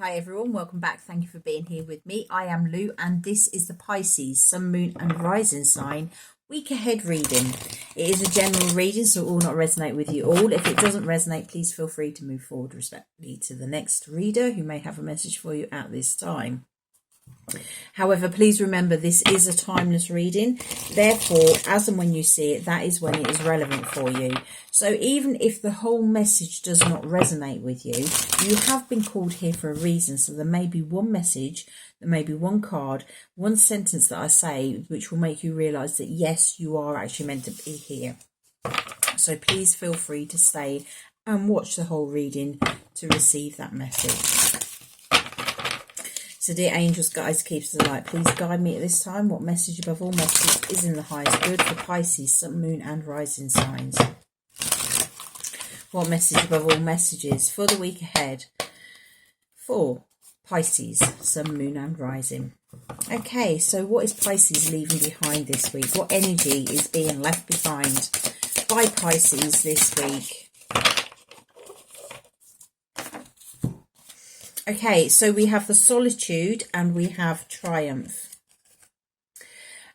Hi everyone, welcome back. Thank you for being here with me. I am Lou and this is the Pisces Sun, Moon and Rising sign week ahead reading. It is a general reading, so it will not resonate with you all. If it doesn't resonate, please feel free to move forward respectfully to the next reader who may have a message for you at this time. However, please remember this is a timeless reading. Therefore, as and when you see it, that is when it is relevant for you. So even if the whole message does not resonate with you, you have been called here for a reason. So there may be one message, there may be one card, one sentence that I say, which will make you realize that yes, you are actually meant to be here. So please feel free to stay and watch the whole reading to receive that message. So dear angels, guides, keepers of the light, please guide me at this time. What message above all messages is in the highest good for Pisces, Sun, Moon and Rising signs? What message above all messages for the week ahead for Pisces, Sun, Moon and Rising? Okay, so what is Pisces leaving behind this week? What energy is being left behind by Pisces this week? Okay, so we have the solitude and we have triumph.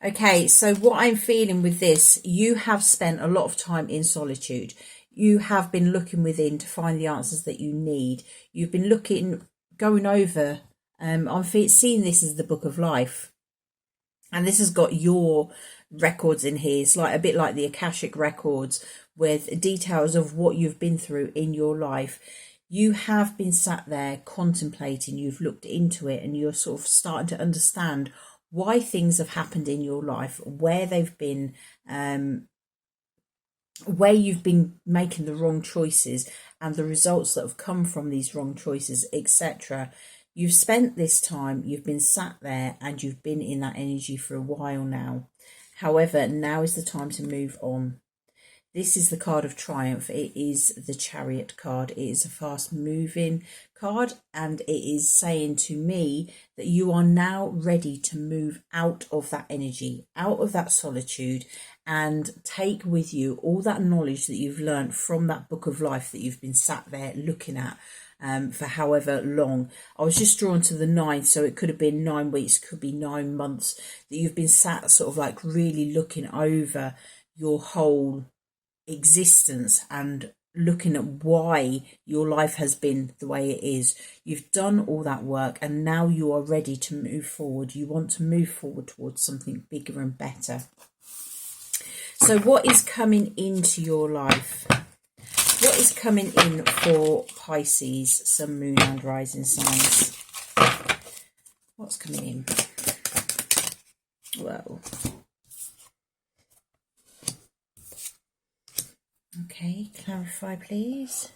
Okay, so what I'm feeling with this, you have spent a lot of time in solitude. You have been looking within to find the answers that you need. You've been going over, I'm seeing this as the book of life. And this has got your records in here. It's like a bit like the Akashic records with details of what you've been through in your life. You have been sat there contemplating, you've looked into it and you're sort of starting to understand why things have happened in your life, where they've been, where you've been making the wrong choices and the results that have come from these wrong choices, etc. You've spent this time, you've been sat there and you've been in that energy for a while now. However, now is the time to move on. This is the card of triumph. It is the Chariot card. It is a fast moving card and it is saying to me that you are now ready to move out of that energy, out of that solitude, and take with you all that knowledge that you've learned from that book of life that you've been sat there looking at for however long. I was just drawn to the 9, so it could have been 9 weeks, could be 9 months that you've been sat sort of like really looking over your whole existence and looking at why your life has been the way it is. You've done all that work and now you are ready to move forward. You want to move forward towards something bigger and better. So what is coming into your life? What is coming in for Pisces, Sun, Moon and Rising signs? What's coming in? Well, okay, clarify please.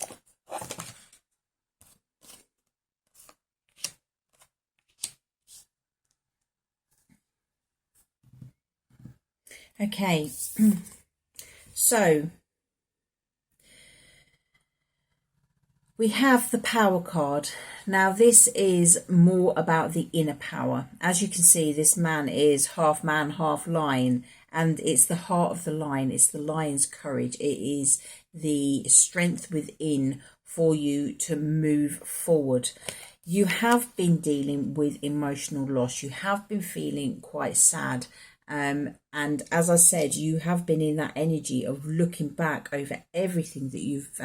Okay, so we have the power card. Now this is more about the inner power. As you can see, this man is half man, half lion, and it's the heart of the lion. It's the lion's courage. It is the strength within for you to move forward. You have been dealing with emotional loss. You have been feeling quite sad. And as I said, you have been in that energy of looking back over everything that you've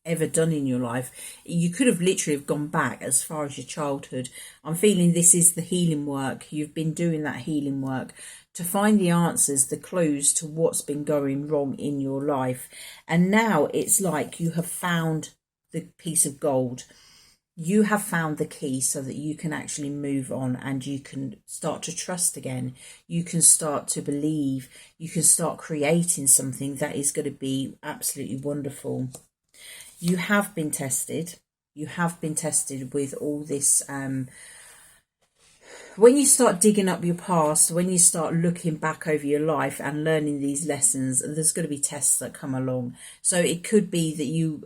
ever done in your life. You could have literally have gone back as far as your childhood. I'm feeling this is the healing work. You've been doing that healing work to find the answers, the clues to what's been going wrong in your life. And now it's like you have found the piece of gold. You have found the key so that you can actually move on and you can start to trust again. You can start to believe. You can start creating something that is going to be absolutely wonderful. You have been tested. You have been tested with all this. When you start digging up your past, when you start looking back over your life and learning these lessons, there's going to be tests that come along. So it could be that you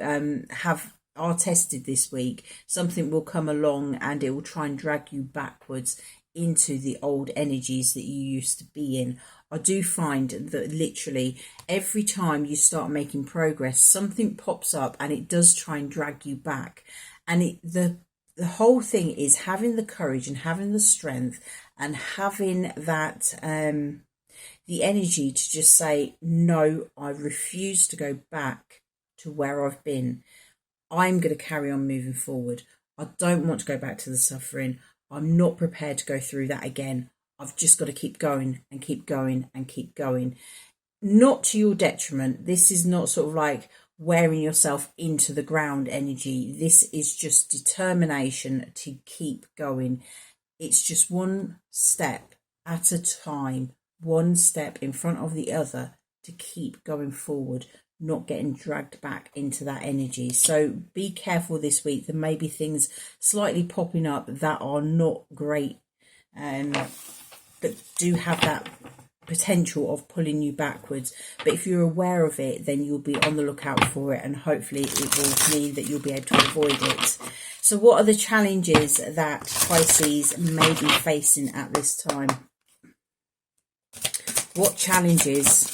are tested this week. Something will come along and it will try and drag you backwards into the old energies that you used to be in. I do find that literally every time you start making progress, something pops up and it does try and drag you back. And the the whole thing is having the courage and having the strength and having that the energy to just say, no, I refuse to go back to where I've been. I'm going to carry on moving forward. I don't want to go back to the suffering. I'm not prepared to go through that again. I've just got to keep going and keep going and keep going. Not to your detriment. This is not sort of like wearing yourself into the ground energy. This is just determination to keep going. It's just one step at a time, one step in front of the other to keep going forward, not getting dragged back into that energy. So be careful this week. There may be things slightly popping up that are not great, that do have that potential of pulling you backwards. But if you're aware of it, then you'll be on the lookout for it, and hopefully it will mean that you'll be able to avoid it. So what are the challenges that Pisces may be facing at this time? What challenges?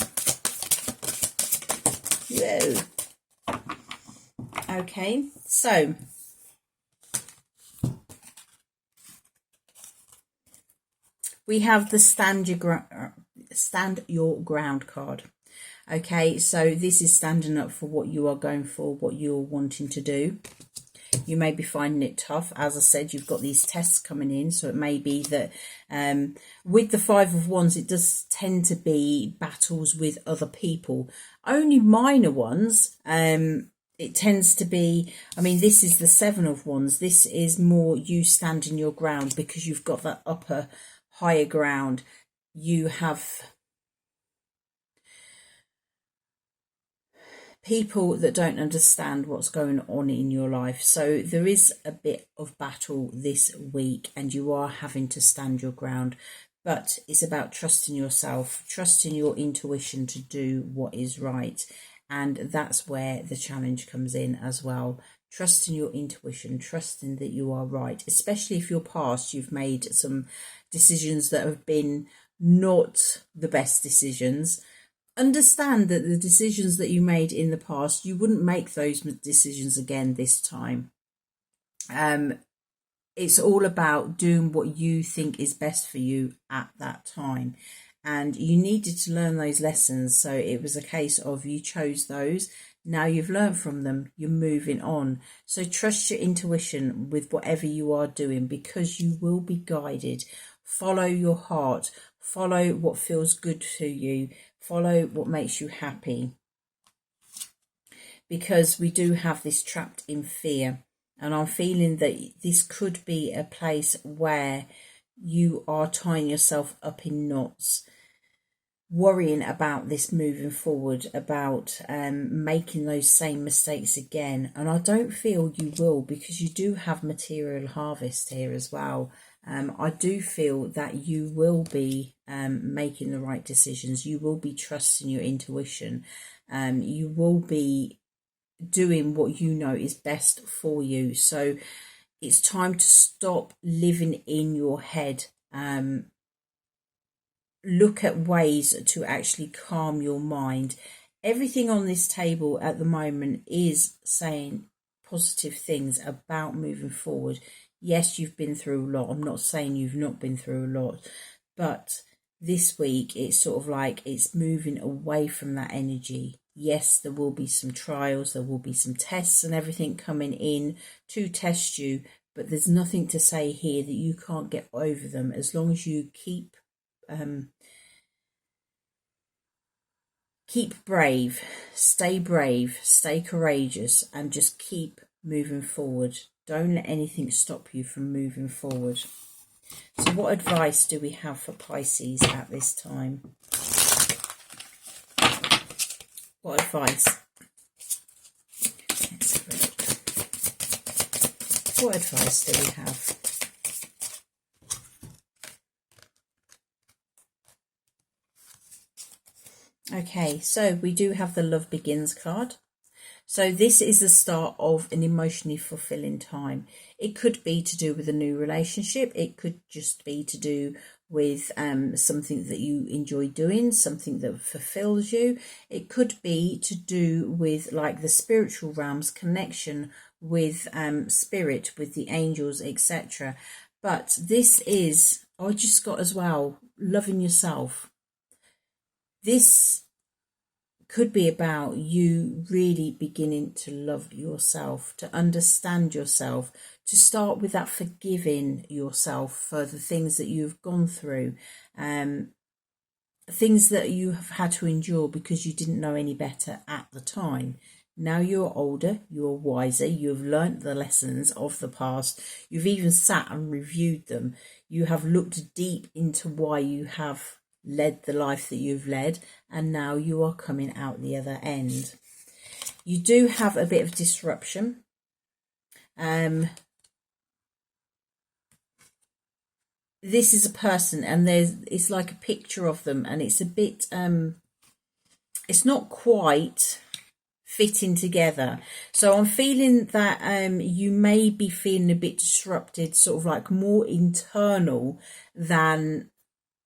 Whoa. Okay, so we have the stand your ground card. Okay, so this is standing up for what you are going for, what you're wanting to do. You may be finding it tough. As I said, you've got these tests coming in, so it may be that with the Five of Wands, it does tend to be battles with other people. Only minor ones. It tends to be, I mean, this is the Seven of Wands. This is more you standing your ground because you've got that upper, higher ground. You have people that don't understand what's going on in your life. So there is a bit of battle this week and you are having to stand your ground. But it's about trusting yourself, trusting your intuition to do what is right. And that's where the challenge comes in as well. Trusting your intuition, trusting that you are right, especially if your past you've made some decisions that have been not the best decisions. Understand that the decisions that you made in the past, you wouldn't make those decisions again this time. It's all about doing what you think is best for you at that time. And you needed to learn those lessons. So it was a case of you chose those. Now you've learned from them, you're moving on. So trust your intuition with whatever you are doing because you will be guided. Follow your heart. Follow what feels good to you. Follow what makes you happy. Because we do have this trapped in fear. And I'm feeling that this could be a place where you are tying yourself up in knots, worrying about this moving forward, about making those same mistakes again. And I don't feel you will, because you do have material harvest here as well. I do feel that you will be making the right decisions. You will be trusting your intuition. You will be doing what you know is best for you. So it's time to stop living in your head. Look at ways to actually calm your mind. Everything on this table at the moment is saying positive things about moving forward. Yes, you've been through a lot. I'm not saying you've not been through a lot, but this week it's sort of like it's moving away from that energy. Yes, there will be some trials, there will be some tests and everything coming in to test you, but there's nothing to say here that you can't get over them as long as you keep brave, stay courageous, and just keep moving forward. Don't let anything stop you from moving forward. So what advice do we have for Pisces at this time? What advice? Let's have a look. What advice do we have? Okay, so we do have the Love Begins card. So this is the start of an emotionally fulfilling time. It could be to do with a new relationship. It could just be to do with something that you enjoy doing, something that fulfills you. It could be to do with like the spiritual realms connection with spirit, with the angels, etc. But this is, I just got as well, loving yourself. This could be about you really beginning to love yourself, to understand yourself, to start with that forgiving yourself for the things that you've gone through, things that you have had to endure because you didn't know any better at the time. Now you're older, you're wiser, you've learnt the lessons of the past, you've even sat and reviewed them, you have looked deep into why you have led the life that you've led, and now you are coming out the other end. You do have a bit of disruption. This is a person, and it's like a picture of them, and it's a bit it's not quite fitting together. So I'm feeling that you may be feeling a bit disrupted, sort of like more internal than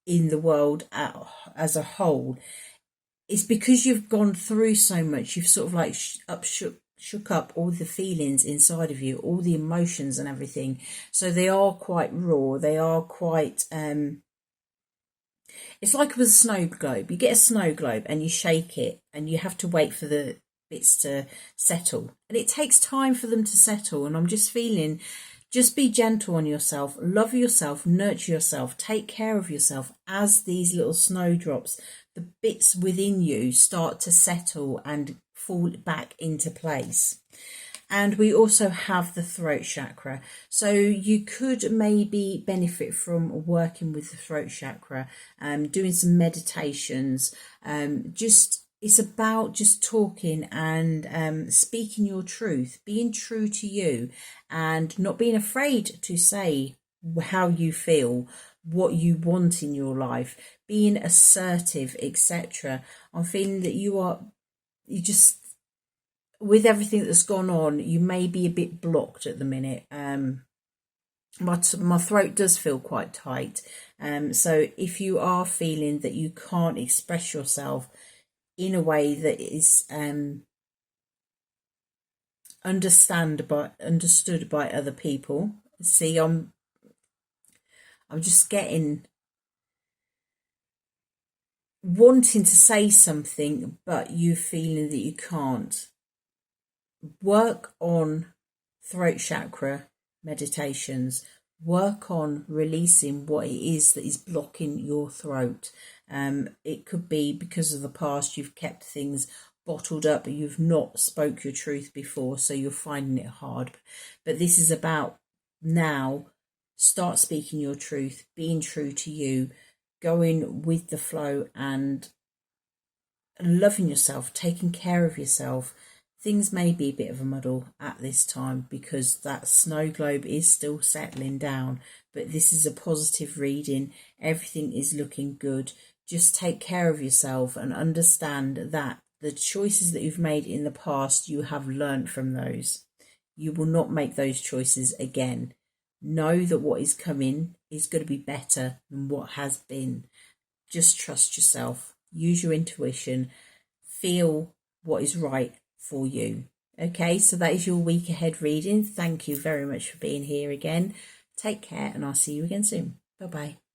in the world as a whole. It's because you've gone through so much, you've sort of like shook up all the feelings inside of you, all the emotions and everything. So they are quite raw, they are quite it's like with a snow globe. You get a snow globe and you shake it, and you have to wait for the bits to settle, and it takes time for them to settle. And I'm just feeling, just be gentle on yourself, love yourself, nurture yourself, take care of yourself as these little snowdrops, the bits within you start to settle and fall back into place. And we also have the throat chakra. So you could maybe benefit from working with the throat chakra, doing some meditations. It's about just talking and speaking your truth, being true to you, and not being afraid to say how you feel, what you want in your life, being assertive, etc. I'm feeling that you just, with everything that's gone on, you may be a bit blocked at the minute. My throat does feel quite tight. So if you are feeling that you can't express yourself in a way that is understood by other people, see, I'm just getting wanting to say something, but you feeling that you can't. Work on throat chakra meditations. Work on releasing what it is that is blocking your throat. It could be because of the past, you've kept things bottled up, you've not spoke your truth before, so you're finding it hard. But this is about now, start speaking your truth, being true to you, going with the flow and loving yourself, taking care of yourself. Things may be a bit of a muddle at this time because that snow globe is still settling down, but this is a positive reading. Everything is looking good. Just take care of yourself and understand that the choices that you've made in the past, you have learned from those. You will not make those choices again. Know that what is coming is going to be better than what has been. Just trust yourself. Use your intuition. Feel what is right for you. Okay, so that is your week ahead reading. Thank you very much for being here again. Take care, and I'll see you again soon. Bye bye.